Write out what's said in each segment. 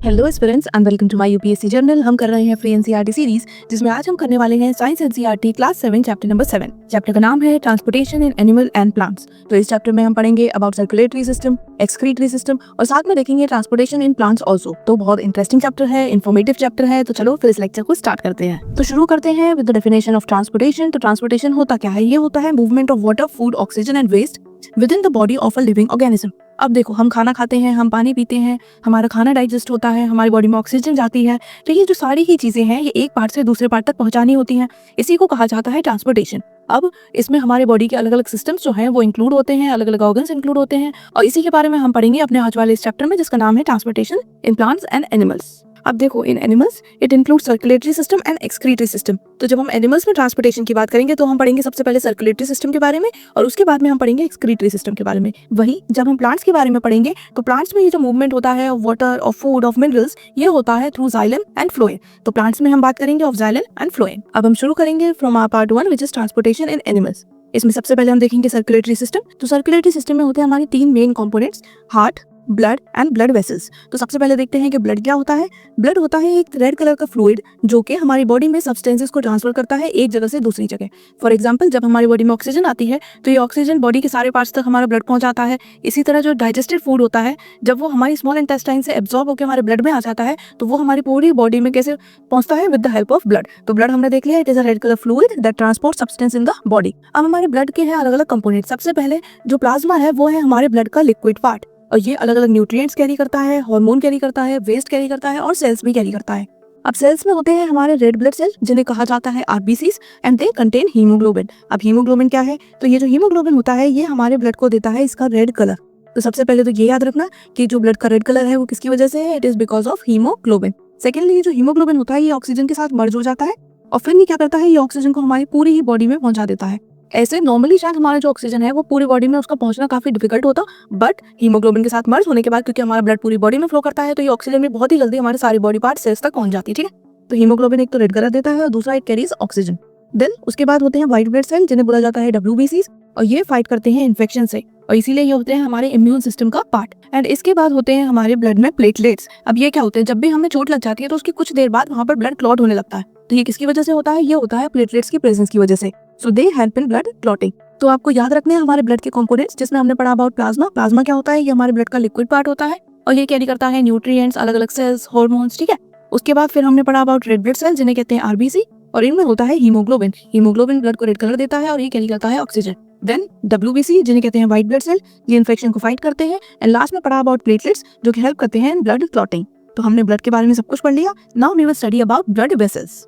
Hello aspirants and welcome to my UPSC journal. हम कर रहे हैं फ्री एनसीईआरटी सीरीज, जिसमें आज हम करने वाले हैं science NCERT class 7 chapter number 7। Chapter का नाम है transportation in animal and plants. तो इस चैप्टर में हम पढ़ेंगे about circulatory system, excretory system और साथ में देखेंगे ट्रांसपोर्टेशन इन प्लांट्स ऑल्सो। तो बहुत इंटरेस्टिंग चैप्टर है, इन्फॉर्मेटिव चैप्टर है। तो चलो फिर इस लेक्चर को स्टार्ट करते हैं। तो शुरू करते हैं with the definition of transportation. तो ट्रांसपोर्टेशन होता क्या है? ये होता है movement of water, food, oxygen and waste within the body of a living organism. अब देखो, हम खाना खाते हैं, हम पानी पीते हैं, हमारा खाना डाइजेस्ट होता है, हमारी बॉडी में ऑक्सीजन जाती है। तो ये जो सारी ही चीजें हैं, ये एक पार्ट से दूसरे पार्ट तक पहुंचानी होती हैं। इसी को कहा जाता है ट्रांसपोर्टेशन। अब इसमें हमारे बॉडी के अलग अलग सिस्टम्स जो हैं वो इंक्लूड होते हैं, अलग अलग ऑर्गन्स इंक्लूड होते हैं, और इसी के बारे में हम पढ़ेंगे अपने आज वाले इस चैप्टर में, जिसका नाम है transportation in plants and animals. अब देखो, in animals it include circulatory system and excretory system. तो जब हम एनिमल्स में ट्रांसपोर्टेशन की बात करेंगे तो हम पढ़ेंगे सबसे पहले सर्कुलेटरी सिस्टम के बारे में, और उसके बाद में हम पढ़ेंगे एक्सक्रीटरी सिस्टम के बारे में। वही जब हम प्लांट्स के बारे में पढ़ेंगे तो प्लांट्स में ये जो मूवमेंट होता है of water, of food, of minerals, ये होता है थ्रू जाइलम एंड फ्लोएम। तो प्लांट्स में हम बात करेंगे ऑफ जाइलम एंड फ्लोएम। अब हम शुरू करेंगे from our part 1 which is transportation in animals. इसमें सबसे पहले हम देखेंगे सर्कुलेटरी सिस्टम। तो सर्कुलेटरी सिस्टम में होते हैं हमारे तीन main components, heart, blood and blood vessels. तो सबसे पहले देखते हैं कि ब्लड क्या होता है। ब्लड होता है एक रेड कलर का फ्लूइड जो कि हमारी बॉडी में सब्सटेंसेस को ट्रांसफर करता है एक जगह से दूसरी जगह। फॉर एग्जांपल, जब हमारी बॉडी में ऑक्सीजन आती है तो ये ऑक्सीजन बॉडी के सारे पार्ट्स तक हमारा ब्लड पहुंचाता है। इसी तरह जो डाइजेस्टेड फूड होता है, जब वो हमारी स्मॉल इंटेस्टाइन से एब्जॉर्ब होकर हमारे ब्लड में आ जाता है तो वो हमारी पूरी बॉडी में कैसे पहुंचता है? With the help of blood. तो ब्लड हमने देख लिया, it is a red colour fluid that transport substance in the body. अब हमारे ब्लड के हैं अलग अलग कंपोनेंट। सबसे पहले जो प्लाज्मा है वो है हमारे ब्लड का लिक्विड पार्ट, और ये अलग अलग न्यूट्रिएंट्स कैरी करता है, हार्मोन कैरी करता है, वेस्ट कैरी करता है और सेल्स भी कैरी करता है। अब सेल्स में होते हैं हमारे रेड ब्लड सेल, जिन्हें कहा जाता है RBCs, and they contain haemoglobin. अब हीमोग्लोबिन क्या है? तो ये जो हीमोग्लोबिन होता है ये हमारे ब्लड को देता है इसका रेड कलर। तो सबसे पहले तो ये याद रखना कि जो ब्लड का रेड कलर है वो किसकी वजह से है? It is because of haemoglobin. Secondly, ये जो हीमोग्लोबिन होता है ये ऑक्सीजन के साथ मर्ज हो जाता है, और फिर ये क्या करता है? ये ऑक्सीजन को हमारी पूरी ही बॉडी में पहुंचा देता है। ऐसे नॉर्मली शायद हमारा जो ऑक्सीजन है वो पूरी बॉडी में उसका पहुंचना काफी डिफिकल्ट होता, बट हीमोग्लोबिन के साथ मर्ज होने के बाद, क्योंकि हमारा ब्लड पूरी बॉडी में फ्लो करता है, तो ये ऑक्सीजन भी बहुत ही जल्दी हमारे सारे बॉडी पार्ट सेल्स तक पहुंच जाती है। ठीक है, तो हीमोग्लोबिन एक तो रेड कलर देता है और दूसरा इट कैरीज ऑक्सीजन। देन उसके बाद होते हैं व्हाइट ब्लड सेल, जिन्हें बोला जाता है डब्ल्यूबीसीज, और ये फाइट करते हैं इन्फेक्शन से, और इसीलिए ये होते हैं हमारे इम्यून सिस्टम का पार्ट। एंड इसके बाद होते हैं हमारे ब्लड में प्लेटलेट्स। अब ये क्या होते हैं? जब भी हमें चोट लग जाती है तो उसकी कुछ देर बाद वहां पर ब्लड क्लॉट होने लगता है। तो ये किसकी वजह से होता है? ये होता है प्लेटलेट्स की प्रेजेंस की वजह से। So they help in blood clotting. तो आपको याद रखने हैं हमारे ब्लड के कंपोनेंट्स, जिसमें हमने पढ़ा अबाउट प्लाज्मा। प्लाज्मा क्या होता है? ये हमारे ब्लड का लिक्विड पार्ट होता है, और ये कैरी करता है न्यूट्रिएंट्स, अलग अलग सेल्स, हार्मोन्स। ठीक है, उसके बाद फिर हमने पढ़ा अबाउट रेड ब्लड सेल, जिन्हें कहते हैं आरबीसी, और इनमें होता है हीमोग्लोबिन। हीमोग्लोबिन ब्लड को रेड कलर देता है और ये कैरी करता है ऑक्सीजन। देन डब्ल्यूबीसी, जिन्हें कहते हैं व्हाइट ब्लड सेल, ये इन्फेक्शन को फाइट करते हैं। एंड लास्ट में पढ़ा अबाउट प्लेटलेट्स, जो कि हेल्प करते हैं ब्लड क्लॉटिंग। तो हमने ब्लड के बारे में सब कुछ पढ़ लिया। Now we will study about blood vessels.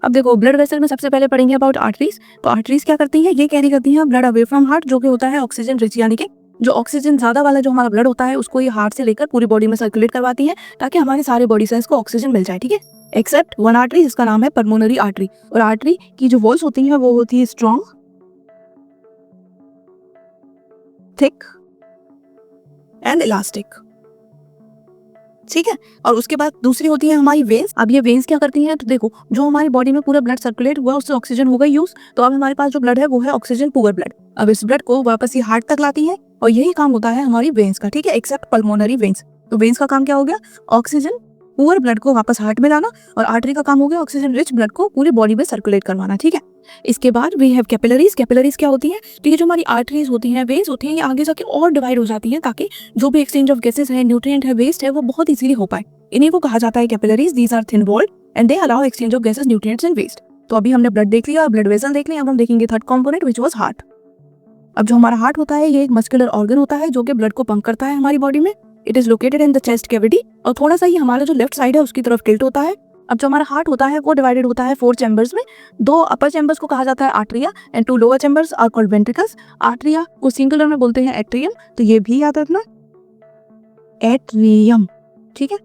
अब देखो, ब्लड वेसल में सबसे पहले पढ़ेंगे अबाउट आर्टरीज। तो आर्टरीज क्या करती है? ये कैरी करती है ब्लड अवे फ्रॉम हार्ट, जो कि होता है ऑक्सीजन रिच, यानी कि जो ऑक्सीजन ज्यादा वाला जो हमारा ब्लड होता है उसको ये हार्ट से लेकर पूरी बॉडी में सर्कुलेट करवाती है, ताकि हमारे सारे बॉडी सेल्स को ऑक्सीजन मिल जाए। ठीक है, एक्सेप्ट वन आर्टरी, जिसका नाम है पल्मोनरी आर्टरी। और आर्टरी की जो वॉल्स होती है वो होती है स्ट्रॉन्ग, थिक एंड इलास्टिक। ठीक है, और उसके बाद दूसरी होती है हमारी वेन्स। अब ये वेन्स क्या करती हैं? तो देखो, जो हमारी बॉडी में पूरा ब्लड सर्कुलेट हुआ उससे ऑक्सीजन हो गई यूज, तो अब हमारे पास जो ब्लड है वो है ऑक्सीजन पुअर ब्लड। अब इस ब्लड को वापस ये हार्ट तक लाती है, और यही काम होता है हमारी वेन्स का। ठीक है, एक्सेप्ट पल्मोनरी वेन्स। तो वेन्स का काम क्या हो गया? ऑक्सीजन पुअर ब्लड को वापस हार्ट में लाना, और आर्टरी का काम हो गया ऑक्सीजन रिच ब्लड को पूरी बॉडी में सर्कुलेट करवाना। ठीक है, इसके बाद वी हैव कैपिलरीज। कैपिलरीज क्या होती हैं? तो ये जो हमारी आर्टरीज होती हैं, वेन्स होती हैं, ये आगे जाके और डिवाइड हो जाती हैं, ताकि जो भी एक्सचेंज ऑफ गैसेस है, न्यूट्रिएंट है, वेस्ट है, वो बहुत इजीली हो पाए। इन्हीं को कहा जाता है capillaries. These are thin walled and they allow exchange of gases, nutrients and waste. तो अभी हमने ब्लड देख लिया, ब्लड वेसल देख लिया। अब हम देखेंगे third component which was heart. अब जो हमारा हार्ट होता है ये एक मस्कुलर ऑर्गन होता है जो कि ब्लड को पंप करता है हमारी बॉडी में। It is located in the chest cavity, और थोड़ा सा ये हमारा जो लेफ्ट साइड है उसकी तरफ टिल्ट होता है। अब जो हमारा हार्ट होता है वो डिवाइडेड होता है 4 चैम्बर्स में। 2 अपर चैम्बर्स को कहा जाता है atria, and 2 lower chambers are called ventricles. Atria को सिंगुलर में बोलते हैं एट्रियम, तो ये भी याद रखना, एट्रियम। ठीक है,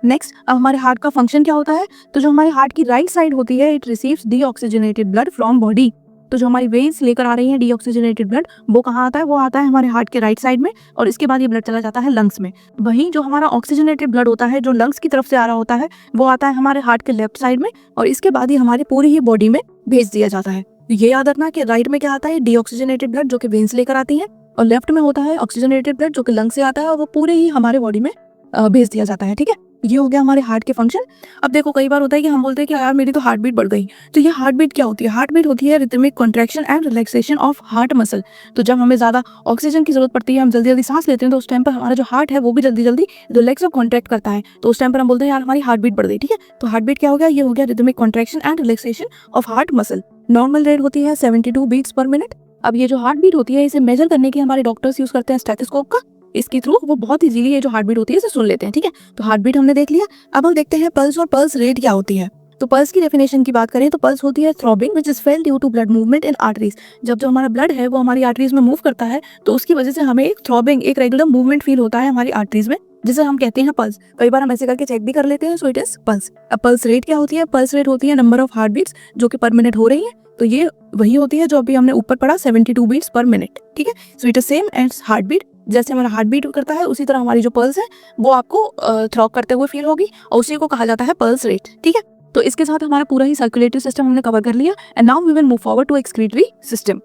नेक्स्ट, अब हमारे हार्ट का फंक्शन क्या होता है? तो जो हमारे हार्ट की राइट साइड होती है, it receives deoxygenated blood from body. तो जो हमारी वेन्स लेकर आ रही हैं डीऑक्सीजनेटेड ब्लड, वो कहाँ आता है? वो आता है हमारे हार्ट के राइट साइड में, और इसके बाद ये ब्लड चला जाता है लंग्स में। वहीं जो हमारा ऑक्सीजनेटेड ब्लड होता है जो लंग्स की तरफ से आ रहा होता है, वो आता है हमारे हार्ट के लेफ्ट साइड में, और इसके बाद ही हमारी पूरी ही बॉडी में भेज दिया जाता है। ये याद रखना कि राइट में क्या आता है? डीऑक्सीजनेटेड ब्लड, जो कि वेन्स लेकर आती है, और लेफ्ट में होता है ऑक्सीजनेटेड ब्लड, जो कि लंग से आता है, और वो पूरे ही हमारे बॉडी में भेज दिया जाता है। ठीक है, ये हो गया हमारे हार्ट के फंक्शन। अब देखो कई बार होता है कि हम बोलते हैं कि यार मेरी तो हार्ट बीट बढ़ गई, तो ये हार्ट बीट क्या होती है? हार्ट बीट होती है rhythmic contraction and relaxation of heart muscle. तो जब हमें ज़्यादा ऑक्सीजन की जरूरत पड़ती है, हम जल्दी जल्दी सांस लेते हैं, तो उस टाइम पर हमारा जो हार्ट है वो भी जल्दी जल्दी रिलैक्स और कॉन्ट्रैक्ट करता है, तो उस टाइम पर हम बोलते हैं यार हमारी हार्ट बीट बढ़ गई। ठीक है, तो हार्ट बीट क्या हो गया? ये हो गया rhythmic contraction and relaxation of heart muscle. Normal rate होती है 72 बीट्स पर मिनट। अब ये जो हार्ट बीट होती है इसे मेजर करने के हमारे डॉक्टर्स यूज करते हैं स्टेथोस्कोप का। इसके थ्रू वो बहुत इजीली ये जो हार्ट बीट होती है इसे सुन लेते हैं। ठीक है, तो हार्ट बीट हमने देख लिया। अब हम देखते हैं पल्स और पल्स रेट क्या होती है। तो पल्स की डेफिनेशन की बात करें तो पल्स होती है throbbing which is felt due to blood movement in arteries. जब जो हमारा ब्लड है वो हमारी आर्टरीज में मूव करता है तो उसकी वजह से हमें एक थ्रॉबिंग, एक रेगुलर मूवमेंट फील होता है हमारी आर्टरीज में, जिसे हम कहते हैं पल्स। कई बार हम ऐसे करके चेक भी कर लेते हैं, सो इट इज पल्स। अब पल्स रेट क्या होती है? पल्स रेट होती है नंबर ऑफ हार्ट बीट्स जो कि पर मिनट हो रही है। तो ये वही होती है जो अभी हमने ऊपर पढ़ा 72 बीट्स पर मिनट। ठीक है, so it is same as heart beat. जैसे हमारा हार्ट बीट करता है उसी तरह हमारी जो पल्स है वो आपको थ्रॉब करते हुए फील होगी और उसी को कहा जाता है पल्स रेट। ठीक है, तो इसके साथ हमारा पूरा ही सर्कुलेटरी सिस्टम हमने कवर कर लिया। And now we will move forward to excretory system.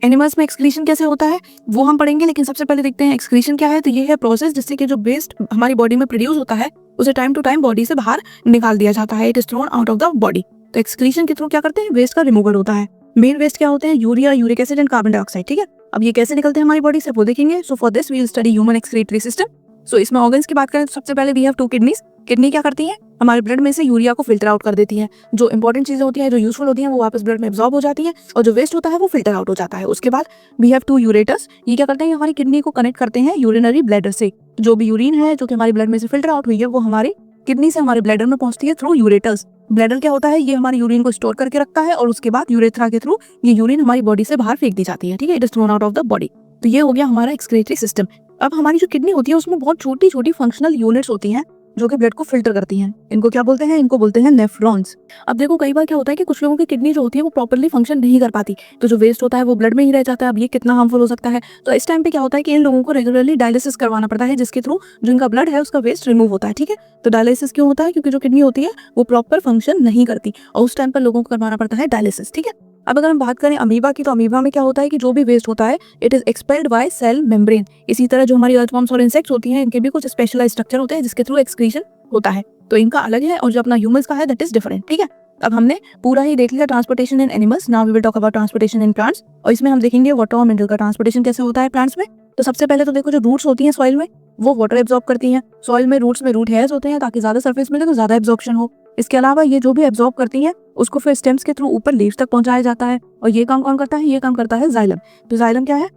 Animals में एक्सक्रीशन कैसे होता है वो हम पढ़ेंगे, लेकिन सबसे पहले देखते हैं एक्सक्रीशन क्या है। तो ये है प्रोसेस जिससे कि जो वेस्ट हमारी बॉडी में प्रोड्यूस होता है उसे टाइम टू टाइम बॉडी से बाहर निकाल दिया जाता है। It is thrown out of the body. तो एक्सक्रीशन के थ्रू क्या करते हैं? वेस्ट का रिमूवल होता है। मेन वेस्ट क्या होते हैं? Urea, uric acid and carbon dioxide. ठीक है, अब ये कैसे निकलते हैं हमारी बॉडी से वो देखेंगे। So for this we will study human excretory system. So इसमें ऑर्गन्स की बात करें तो सबसे पहले वी हैव 2 किडनीज। किडनी क्या करती है? हमारे ब्लड में से यूरिया को फिल्टर आउट कर देती है। जो इंपॉर्टेंट चीजें होती हैं, जो यूजफुल होती हैं, वो वापस ब्लड में एब्जॉर्ब हो जाती है और जो वेस्ट होता है वो फिल्टर आउट हो जाता है। उसके बाद वी हैव 2 यूरेटर्स। ये क्या करते हैं? हमारी किडनी को कनेक्ट करते हैं यूरिनरी ब्लैडर से। जो भी यूरिन है जो कि हमारी ब्लड में से फिल्टर आउट हुई है वो हमारी किडनी से हमारे ब्लैडर में पहुंचती है थ्रू यूरेटर्स। ब्लैडर क्या होता है? ये हमारे यूरिन को स्टोर करके रखता है और उसके बाद यूरेथ्रा के थ्रू ये यूरिन हमारी बॉडी से बाहर फेंक दी जाती है। ठीक है, it is thrown out of the body. तो ये हो गया हमारा एक्सक्रीटरी सिस्टम। अब हमारी जो किडनी होती है उसमें बहुत छोटी छोटी फंक्शनल यूनिट्स होती हैं जो कि ब्लड को फिल्टर करती हैं। इनको क्या बोलते हैं? इनको बोलते हैं नेफ्रॉन्स। अब देखो कई बार क्या होता है कि कुछ लोगों की किडनी जो होती है वो प्रॉपर्ली फंक्शन नहीं कर पाती, तो जो वेस्ट होता है वो ब्लड में ही रह जाता है। अब ये कितना हार्मफुल हो सकता है? तो इस टाइम पे क्या होता है कि इन लोगों को रेगुलरली डायलिसिस करवाना पड़ता है, जिसके थ्रू जो इनका ब्लड है उसका वेस्ट रिमूव होता है। ठीक है, तो डायलिसिस क्यों होता है? क्योंकि जो किडनी होती है वो प्रॉपर फंक्शन नहीं करती और उस टाइम पर लोगों को करवाना पड़ता है डायलिसिस। ठीक है, अब अगर हम बात करें अमीबा की, तो अमीबा में क्या होता है कि जो भी वेस्ट होता है it is expelled by cell membrane. इसी तरह जो हमारी अर्थवॉर्म्स और इंसेक्ट्स होती हैं इनके भी कुछ स्पेशलाइज्ड स्ट्रक्चर होते हैं जिसके थ्रू एक्सक्रीशन होता है। तो इनका अलग है और जो अपना ह्यूमंस का है दैट इज डिफरेंट। ठीक है, अब हमने पूरा ही देख लिया transportation in animals. Now we will talk about transportation in plants. और इसमें हम देखेंगे वाटर और मिनरल का ट्रांसपोर्टेशन कैसे होता है प्लांट्स में। तो सबसे पहले तो देखो जो रूट्स होती हैं सॉइल में वो वाटर एब्जॉर्ब करती हैं। सॉइल में रूट्स में रूट हेयर्स होते हैं ताकि ज्यादा सरफेस मिले तो ज्यादा एब्जॉर्प्शन हो। इसके अलावा ये जो भी एब्जॉर्ब करती हैं उसको फिर स्टेम्स के थ्रू ऊपर लीव्स तक पहुंचाया जाता है और ये काम कौन करता है? ये काम करता है जाइलम। तो जाइलम क्या है?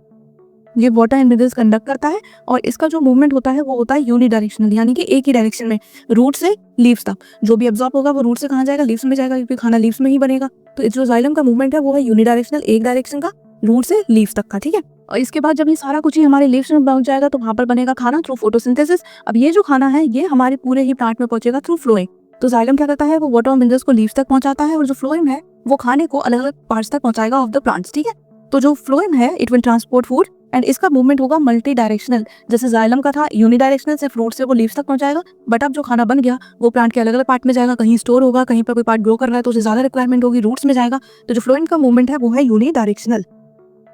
ये वाटर एंड मिनरल्स कंडक्ट करता है और इसका जो मूवमेंट होता है वो होता है यूनिडायरेक्शनल, यानी कि एक ही डायरेक्शन में, रूट से लीव्स तक। जो भी एब्जॉर्ब होगा वो रूट से कहाँ जाएगा? लीव्स में जाएगा, क्योंकि खाना लीव्स में ही बनेगा। तो जो जाइलम का मूवमेंट है वो है यूनिडायरेक्शनल, एक डायरेक्शन का, रूट से लीव्स तक का। ठीक है, और इसके बाद जब ये सारा कुछ ही हमारे लीव्स में पहुंच जाएगा तो वहां पर बनेगा खाना थ्रू फोटोसिंथेसिस। अब ये जो खाना है ये हमारे पूरे ही प्लांट में पहुंचेगा थ्रू फ्लोएम। तो जाइलम क्या करता है? वो वाटर और मिनरल्स को लीव्स तक पहुंचाता है और जो फ्लोएम है वो खाने को अलग अलग पार्ट्स तक पहुंचाएगा ऑफ द प्लांट्स। ठीक है, तो जो फ्लोएम है it will transport food and इसका मूवमेंट होगा मल्टी डायरेक्शनल। जैसे जाइलम का था यूनिडायरेक्शनल, से फ्रूट से वो लीव्स तक पहुंचाएगा, बट अब जो खाना बन गया वो प्लांट के अलग अलग पार्ट में जाएगा। कहीं स्टोर होगा, कहीं पर कोई पार्ट ग्रो कर रहा है तो उसे ज्यादा रिक्वायरमेंट होगी, रूट्स में जाएगा। तो जो फ्लोएम का मूवमेंट है वो है यूनिडायरेक्शनल।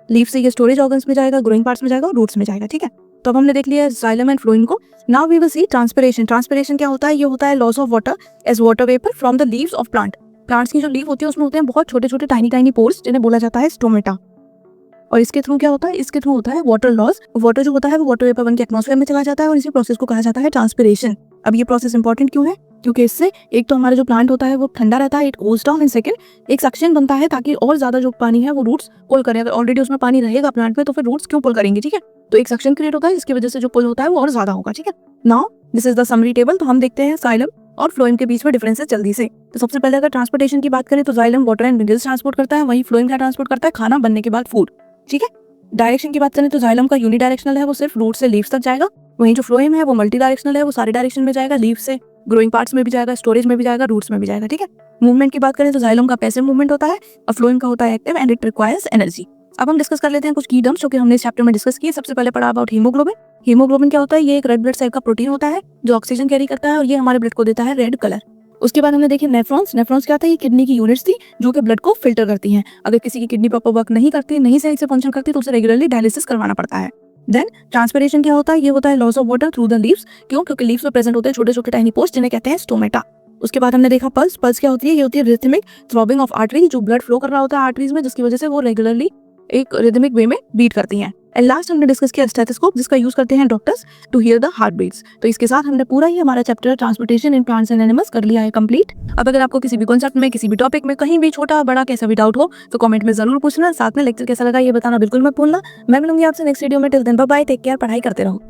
लीफ से ये स्टोरेज ऑर्गन्स में जाएगा, ग्रोइंग पार्ट्स में जाएगा और रूट्स में जाएगा। ठीक है, तो अब हमने देख लिया जाइलम एंड फ्लोएम को। Now we will see transpiration. Transpiration क्या होता है? ये होता है loss of water as water vapour from the leaves of plant. Plants की जो लीफ होती है उसमें होते हैं बहुत छोटे छोटे टाइनी टाइनी पोर्स जिन्हें बोला जाता है स्टोमेटा। और इसके थ्रू क्या होता है? इसके थ्रू होता है वाटर लॉस। वाटर जो होता है वो वाटर वेपर बन के एटमॉस्फेयर में चला जाता है और इसी प्रोसेस को कहा जाता है ट्रांसपिरेशन। अब ये प्रोसेस इंपॉर्टेंट क्यों है? क्योंकि इससे एक तो हमारा जो प्लांट होता है वो ठंडा रहता है, it cools down, and second एक सक्शन बनता है ताकि और ज्यादा जो पानी है वो रूट्स पुल करें। अगर ऑलरेडी उसमें पानी रहेगा प्लांट में तो फिर रूट्स क्यों पुल करेंगे? ठीक है, तो एक सक्शन क्रिएट होता है जिसकी वजह से जो पुल होता है वो और ज्यादा होगा। ठीक है, now this is the summary table. तो हम देखते हैं जाइलम और फ्लोएम के बीच में डिफरेंसेस जल्दी से। तो सबसे पहले अगर ट्रांसपोर्टेशन की बात करें तो xylem water and minerals transport करता है, वहीं फ्लोएम क्या ट्रांसपोर्ट करता है? खाना बनने के बाद फूड। ठीक है, डायरेक्शन की बात करें तो जाइलम का यूनिडायरेक्शनल है, वो सिर्फ रूट से लीव्स तक जाएगा, वहीं जो फ्लोएम है वो मल्टी डायरेक्शनल है, वो सारे डायरेक्शन में जाएगा, लीव से ग्रोइंग पार्ट्स में भी जाएगा, स्टोरेज में भी जाएगा, रूट्स में भी जाएगा। ठीक है, मूवमेंट की बात करें तो जाइलम का पैसिव मूवमेंट होता है और फ्लोएम का होता है active and it requires energy. अब हम डिस्कस कर लेते हैं कुछ की टर्म्स जो कि हमने इस चैप्टर में डिस्कस किए। सबसे पहले पढ़ा अबाउट हीमोग्लोबिन। हीमोग्लोबिन क्या होता है? ये एक रेड ब्लड सेल का प्रोटीन होता है जो ऑक्सीजन कैरी करता है और ये हमारे ब्लड को देता है रेड कलर। उसके बाद हमने देखे नेफ्रॉन्स। नेफ्रॉन्स क्या था? ये किडनी की यूनिट्स थी जो कि ब्लड को फिल्टर करती हैं। अगर किसी की किडनी प्रॉपर वर्क नहीं करती, नहीं सही से फंक्शन करती तो उसे रेगुलरली डायलिसिस करवाना पड़ता है। देन ट्रांसपिरेशन क्या होता है, ये होता है loss of water through the leaves. क्यों? क्योंकि लीव्स में प्रेजेंट होते हैं छोटे छोटे टाइनी पोर्स जिन्हें कहते हैं स्टोमेटा। उसके बाद हमने देखा पल्स। पल्स क्या होती है? ये होती है रिथमिक थ्रॉबिंग ऑफ आर्टरी, जो ब्लड फ्लो कर रहा होता है आर्टरीज में, जिसकी वजह से वो रेगुलरली एक रिदमिक वे में बीट करती हैं। एंड लास्ट हमने डिस्कस किया स्टेथोस्कोप, जिसका यूज करते हैं doctors to hear the heart beats. तो इसके साथ हमने पूरा ही हमारा chapter transportation in plants and animals कर लिया है कंप्लीट। अब अगर आपको किसी भी कॉन्सेप्ट में, किसी भी टॉपिक में, कहीं भी छोटा बड़ा कैसा भी डाउट हो तो कमेंट में जरूर पूछना। साथ में लेक्चर कैसा लगा ये बताना बिल्कुल मत भूलना। मैं मिलूंगी आपसे नेक्स्ट वीडियो में। Till then bye bye, take care, पढ़ाई करते रहो।